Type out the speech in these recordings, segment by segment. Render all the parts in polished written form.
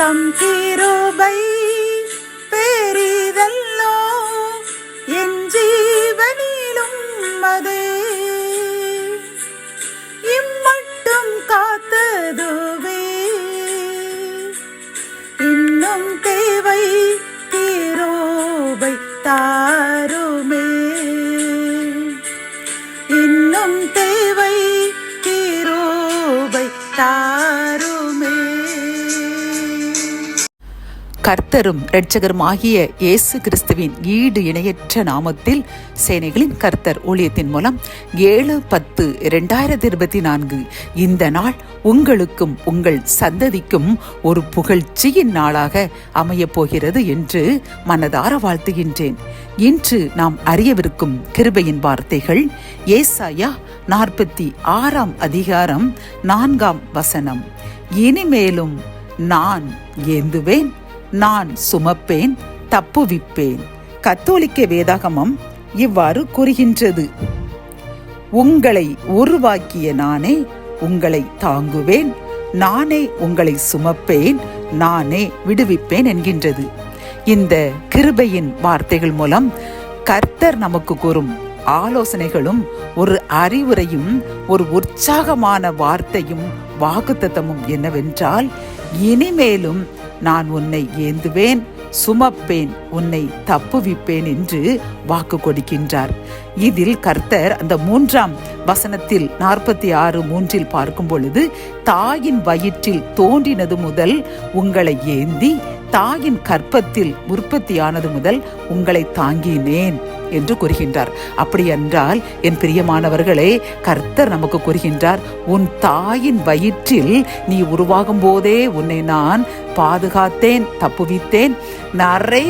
தம் கிருபை பெரிதல்லோ என் ஜீவனிலும் அதே இம்மட்டும் காத்ததுவே இன்னும் தேவை கிருபை தாருமே இன்னும் தேவை கிருபை தாருமே. கர்த்தரும் இரட்சகருமாகிய இயேசு கிறிஸ்துவின் ஈடு இணையற்ற நாமத்தில் சேனைகளின் கர்த்தர் ஊழியத்தின் மூலம் 7/10/2024 இந்த நாள் உங்களுக்கும் உங்கள் சந்ததிக்கும் ஒரு புகழ்ச்சியின் நாளாக அமையப் போகிறது என்று மனதார வாழ்த்துகின்றேன். இன்று நாம் அறியவிருக்கும் கிருபையின் வார்த்தைகள் ஏசாயா 46 அதிகாரம் 4 இனிமேலும் நான் ஏந்துவேன், நான் சுமப்பேன், தப்புவிப்பேன். கத்தோலிக்க வேதாகமம் இவ்வாறு கூறுகின்றது: உங்களை உருவாக்கிய நானே உங்களை தாங்குவேன், நானே உங்களை சுமப்பேன், நானே விடுவிப்பேன் என்கின்றது. இந்த கிருபையின் வார்த்தைகள் மூலம் கர்த்தர் நமக்கு கூறும் ஆலோசனைகளும் ஒரு அறிவுரையும் ஒரு உற்சாகமான வார்த்தையும் வாக்குத்தத்தமும் என்னவென்றால், இனிமேலும் நான் உன்னை ஏந்துவேன், சுமப்பேன், உன்னை தப்புவிப்பேன் என்று வாக்கு கொடுக்கின்றார். இதில் கர்த்தர் அந்த 3 வசனத்தில் 46:3 பார்க்கும் பொழுது, தாயின் வயிற்றில் தோன்றினது முதல் உங்களை ஏந்தி, தாயின் கற்பத்தில் உற்பத்தியானது முதல் உங்களை தாங்கினேன் என்று கூறுகின்றார். அப்படி என்றால் என் பிரியமானவர்களே, கர்த்தர் நமக்கு கூறுகின்றார், உன் தாயின் வயிற்றில் நீ உருவாகும் போதே உன்னை நான் பாதுகாத்தேன், தப்புவித்தேன். நரை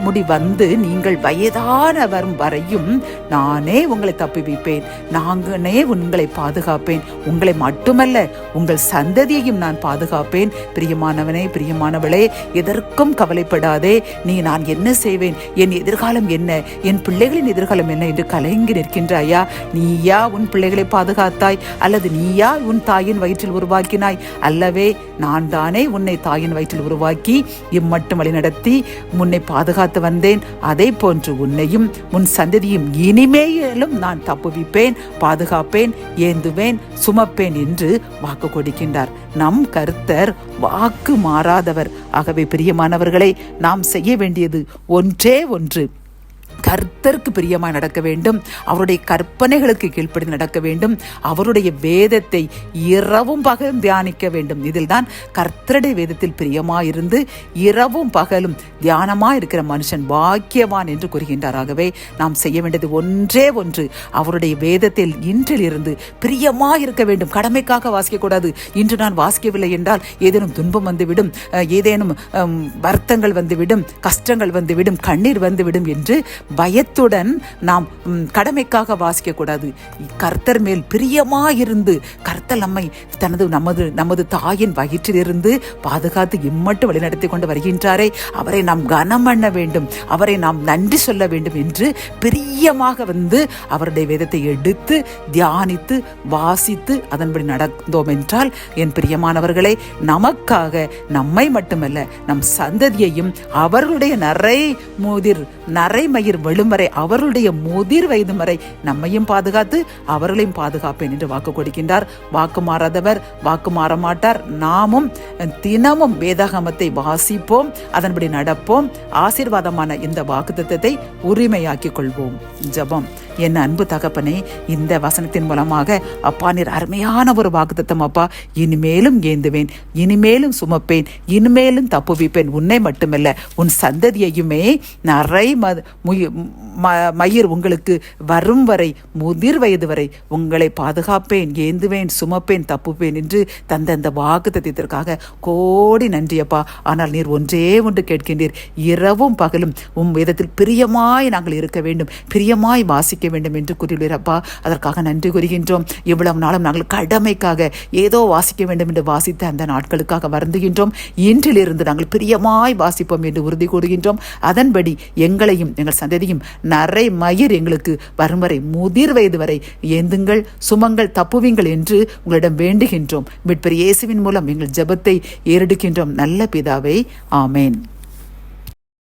முடி வந்து நீங்கள் வயதானவர் வரையும் நானே உங்களை தப்புவிப்பேன், நானே உங்களை பாதுகாப்பேன். உங்களை மட்டுமல்ல, உங்கள் சந்ததியையும் நான் பாதுகாப்பேன். பிரியமானவனே, பிரியமானவளே, எதற்கும் கவலைப்படாதே. நான் என்ன செய்வேன், என் எதிர்காலம் என்ன, என் பிள்ளைகளின் எதிர்காலம் என்ன என்று கலங்கி நிற்கின்றாயா? நீயா உன் பிள்ளைகளை பாதுகாத்தாய், அல்லது நீயா உன் தாயின் வயிற்றில் உருவாக்கினாய்? அல்லவே, நான் தானே உன்னை தாயின் வயிற்றில் உருவாக்கி இம்மட்டும் வழி நடத்தி முன்னை பாதுகாத்து வந்தேன். அதை போன்று உன்னையும் உன் சந்ததியும் இனிமேலும் நான் தப்புவிப்பேன், பாதுகாப்பேன், ஏந்துவேன், சுமப்பேன் என்று வாக்கு கொடுக்கின்றார். நம் கர்த்தர் வாக்கு மாறாதவர். ஆகவே பிரியமானவர்களை, நாம் செய்ய வேண்டியது ஒன்றே ஒன்று: கர்த்தருக்கு பிரியமாய் நடக்க வேண்டும், அவருடைய கற்பனைகளுக்கு கீழ்ப்படி நடக்க வேண்டும், அவருடைய வேதத்தை இரவும் பகலும் தியானிக்க வேண்டும். இதில் தான் கர்த்தருடைய வேதத்தில் பிரியமாயிருந்து இரவும் பகலும் தியானமாய் இருக்கிற மனுஷன் பாக்கியவான் என்று கூறுகின்றார். ஆகவே நாம் செய்ய வேண்டியது ஒன்றே ஒன்று: அவருடைய வேதத்தில் இன்றிலிருந்து பிரியமாய் இருக்க வேண்டும். கடமைக்காக வாசிக்கக்கூடாது. இன்று நான் வாசிக்கவில்லை என்றால் ஏதேனும் துன்பம் வந்துவிடும், ஏதேனும் வருத்தங்கள் வந்துவிடும், கஷ்டங்கள் வந்துவிடும், கண்ணீர் வந்துவிடும் என்று பயத்துடன் நாம் கடமைக்காக வாசிக்க கூடாது. கர்த்தர் மேல் பிரியமாயிருந்து கர்த்தர் நம்மை நமது தாயின் வயிற்றிலிருந்து பாதுகாத்து இம்மட்டு வழிநடத்தி கொண்டு வருகின்றாரே, அவரை நாம் கனம் பண்ண வேண்டும், அவரை நாம் நன்றி சொல்ல வேண்டும் என்று பிரியமாக அவருடைய வேதத்தை எடுத்து தியானித்து வாசித்து அதன்படி நடந்தோம் என்றால், என் பிரியமானவர்களே, நமக்காக நம்மை மட்டுமல்ல நம் சந்ததியையும் அவர்களுடைய நரைமயிர் விழும் வரை, அவர்களுடைய முதிர் வயது வரை நம்மையும் பாதுகாத்து அவர்களையும் பாதுகாப்பேன் என்று வாக்கு கொடுக்கின்றார். வாக்கு மாறாதவர், வாக்கு மாற மாட்டார். நாமும் தினமும் வேதாகமத்தை வாசிப்போம், அதன்படி நடப்போம். ஆசீர்வாதமான இந்த வாக்குத்தத்தத்தை உரிமையாக்கிக் கொள்வோம். ஜெபம். என் அன்பு தகப்பனே, இந்த வசனத்தின் மூலமாக அப்பா, நீர் அருமையான ஒரு வாக்குத்தத்தம் அப்பா. இனிமேலும் ஏந்துவேன், இனிமேலும் சுமப்பேன், இனிமேலும் தப்புவிப்பேன். உன்னை மட்டுமல்ல, உன் சந்ததியையுமே மயிர் உங்களுக்கு வரும் வரை, முதிர் வயது வரை உங்களை பாதுகாப்பேன், ஏந்துவேன், சுமப்பேன், தப்புப்பேன் என்று தந்த அந்த வாக்குத்தத்தத்திற்காக கோடி நன்றியப்பா. ஆனால் நீர் ஒன்றே ஒன்று கேட்கின்றீர்: இரவும் பகலும் வேதத்தில் பிரியமாய் நாங்கள் இருக்க வேண்டும், பிரியமாய் வாசிக்க வேண்டும் என்று கூறியுள்ளீரப்பா. அதற்காக நன்றி கூறுகின்றோம். இவ்வளவு நாளும் நாங்கள் கடமைக்காக ஏதோ வாசிக்க வேண்டும் என்று வாசித்த அந்த நாட்களுக்காக வருந்துகின்றோம். இன்றிலிருந்து நாங்கள் பிரியமாய் வாசிப்போம் என்று உறுதி கூறுகின்றோம். அதன்படி எங்களையும் எங்கள் சந்ததி சந்ததியும் நரை மயிர் எங்களுக்கு வரும் வரை, முதிர் வயது வரை ஏந்துங்கள், சுமங்கள், தப்புவீங்கள் என்று உங்களிடம் வேண்டுகின்றோம். மீட்பர் இயேசுவின் மூலம் எங்கள் ஜெபத்தை ஏறெடுக்கின்றோம் நல்ல பிதாவே, ஆமேன்.